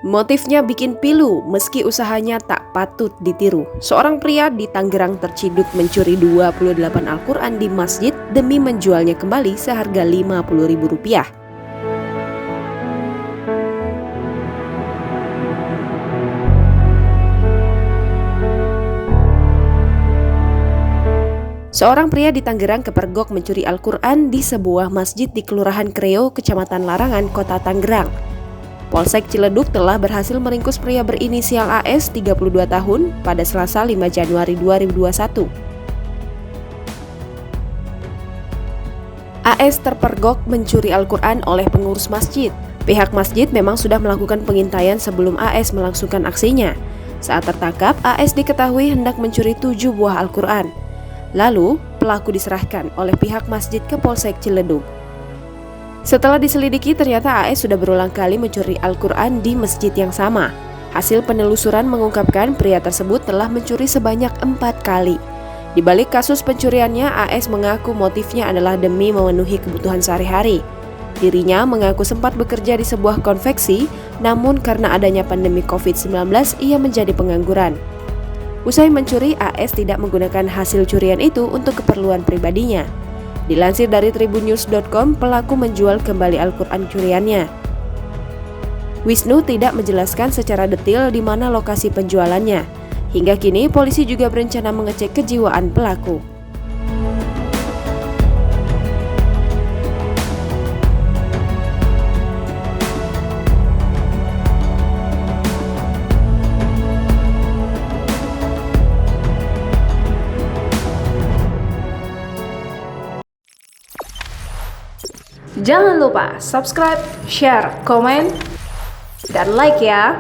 Motifnya bikin pilu meski usahanya tak patut ditiru. Seorang pria di Tangerang terciduk mencuri 28 Al-Quran di masjid demi menjualnya kembali seharga Rp50.000. Seorang pria di Tangerang kepergok mencuri Al-Quran di sebuah masjid di Kelurahan Kreo, Kecamatan Larangan, Kota Tangerang. Polsek Ciledug telah berhasil meringkus pria berinisial AS 32 tahun pada Selasa 5 Januari 2021. AS terpergok mencuri Al-Quran oleh pengurus masjid. Pihak masjid memang sudah melakukan pengintaian sebelum AS melangsungkan aksinya. Saat tertangkap, AS diketahui hendak mencuri 7 buah Al-Quran. Lalu, pelaku diserahkan oleh pihak masjid ke Polsek Ciledug. Setelah diselidiki, ternyata AS sudah berulang kali mencuri Al-Quran di masjid yang sama. Hasil penelusuran mengungkapkan pria tersebut telah mencuri sebanyak 4 kali. Di balik kasus pencuriannya, AS mengaku motifnya adalah demi memenuhi kebutuhan sehari-hari. Dirinya mengaku sempat bekerja di sebuah konveksi, namun karena adanya pandemi COVID-19, ia menjadi pengangguran. Usai mencuri, AS tidak menggunakan hasil curian itu untuk keperluan pribadinya. Dilansir dari tribunnews.com, pelaku menjual kembali Al-Quran curiannya. Wisnu tidak menjelaskan secara detail di mana lokasi penjualannya. Hingga kini, polisi juga berencana mengecek kejiwaan pelaku. Jangan lupa subscribe, share, komen, dan like ya!